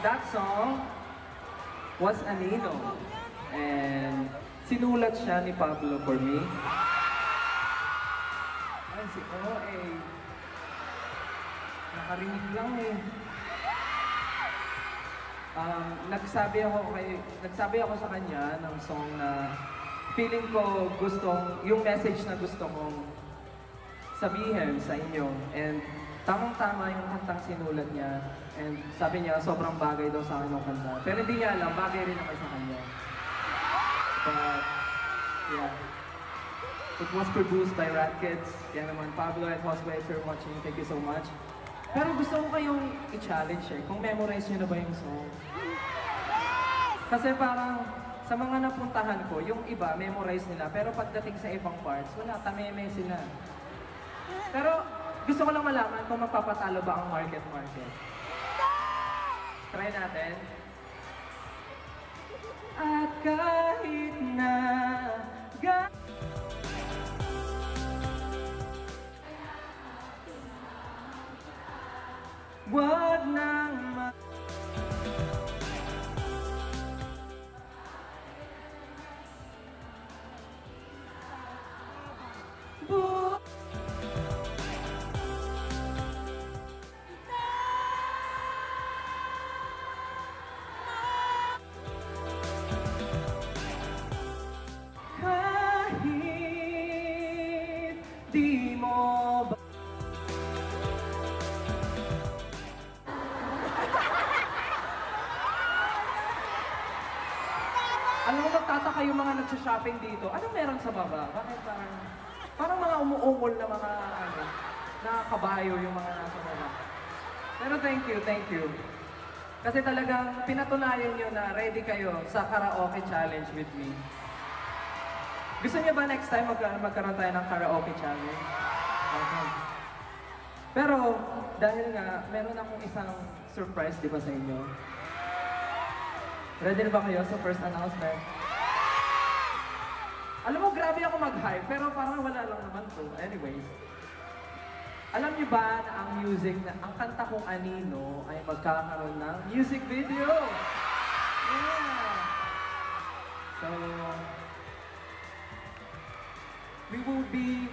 that song was Anino. And sinulat siya ni Pablo for me. Ay, si OA. Nakarinig lang eh. Nagsabi ako sa kanya ng song na feeling ko yung message na gusto kong sabihin sa inyo. And tamang-tama yung kantang sinulat niya. And sabi niya, sobrang bagay daw sa akin yung kanta. Pero hindi niya alam, bagay rin naman sa kanya. But, yeah. It was produced by Rat Kids. Kaya naman, Pablo and Josue, if you're watching, thank you so much. Pero gusto ko kayong i-challenge eh, kung memorize niyo na ba yung song. Kasi parang, sa mga napuntahan ko, yung iba, memorize nila. Pero pagdating sa ibang parts, wala, tameme sila. Pero, gusto ko lang malaman kung magpapatalo ba ang market. Try natin. At kahit na wag nang kahit di mo ba alam mo, magtataka yung mga nagsha-shopping dito. Anong meron sa baba? Bakit parang mga umuungol na mga na kabayo yung mga nasa baba. Pero thank you. Kasi talagang pinatunayan nyo na ready kayo sa karaoke challenge with me. Gusto niyo ba next time magkaroon tayo ng karaoke challenge? Okay. Pero dahil nga, meron akong isang surprise, di ba, sa inyo? Ready na ba kayo sa first announcement? Alam mo, grabe ako mag-hype, pero parang wala lang naman to. Anyways. Alam niyo ba na ang kanta kong Anino ay magkakaroon ng music video? Yeah! So, we will be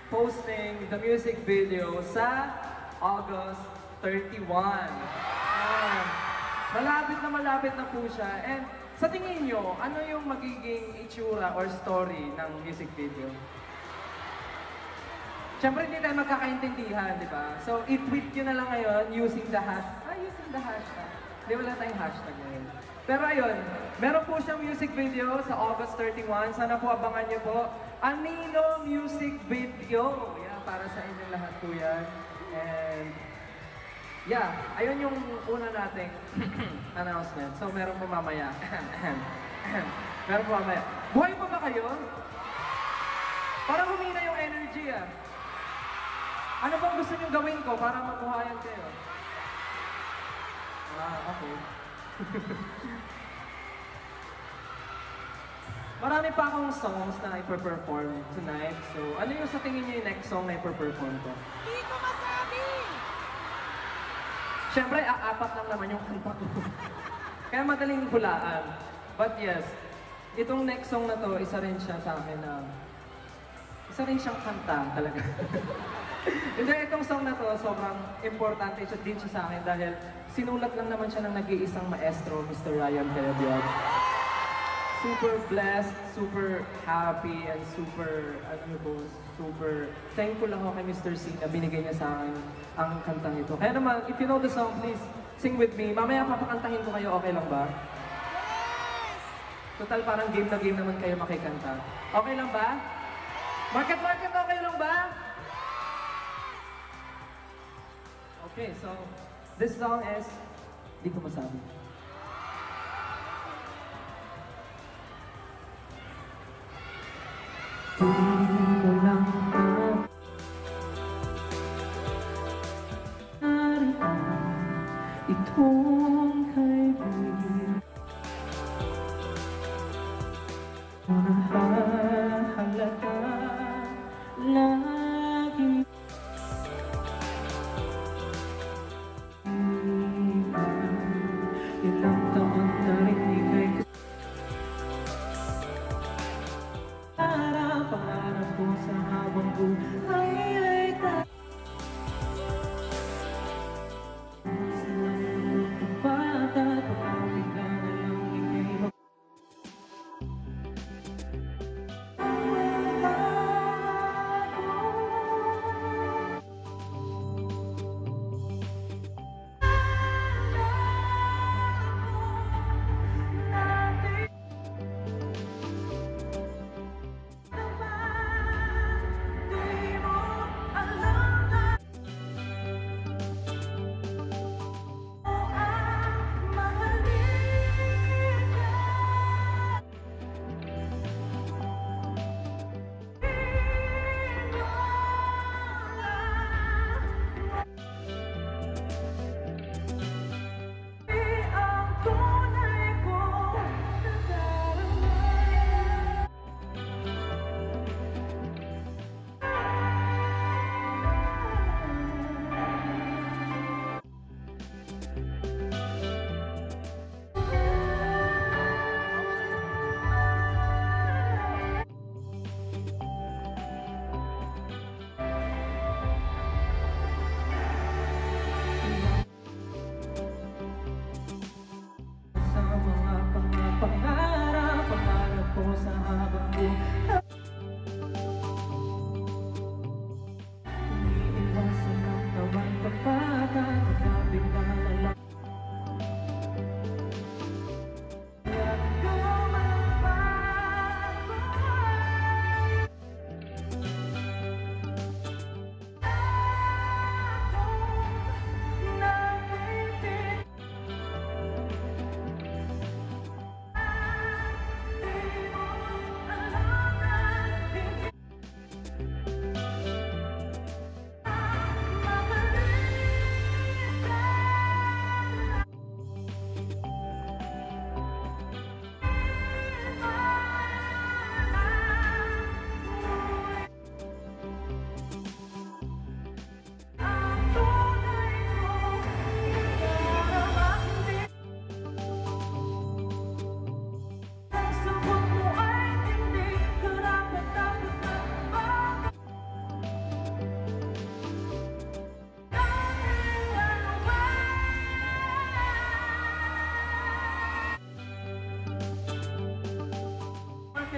posting the music video sa August 31. Malapit na po siya. And sa tingin nyo, ano yung magiging itsura or story ng music video? Siyempre hindi tayo magkakaintindihan, di ba? So i-tweet nyo na lang ngayon using the hashtag. Hindi, wala tayong hashtag ngayon. Pero ayun, meron po siyang music video sa August 31. Sana po abangan nyo po. Anino music video. Yeah, para sa inyong lahat po yan. And yeah, ayun yung una nating announcement. So, meron po mamaya. Meron po mamaya. Buhay pa ba kayo? Parang humina yung energy ah. Ano bang gusto niyong gawin ko para mabuhayan kayo? Okay. Marami pa akong songs na i-perform tonight. So, ano yung sa tingin niyo yung next song na i-perform ko? Hindi ko masabi! Siyempre, apat lang naman yung kanta ko. Kaya madaling hulaan. But yes, itong next song na to, isa rin siya sa akin na isa rin siyang kanta talaga. Hindi, itong song na to, sobrang importante din siya sa akin dahil sinulat lang naman siya ng nag-iisang maestro, Mr. Ryan Carabiag. Super blessed, super happy, and super thankful lang ako kay Mr. C na binigay niya sa akin ang kantang ito. Kaya naman, if you know the song, please sing with me. Mamaya papakantahin ko kayo, okay lang ba? Yes! Total, parang game na game naman kayo makikanta. Okay lang ba? Market, okay lang ba? Okay, so this song is, di ko masabi. Di mo lang itong kaibigan mahalaga lagi Ilang taon na rin ika'y pangarap ko sa habang buhay ay tayo. Sa mga bata, pagkabigla na lang ika'y pangarap ko sa habang buhay. Umiiwasan ang tawag kapagkat pagkabigla na lang. Kaya gumabago ako nakitin.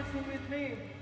Sing with me.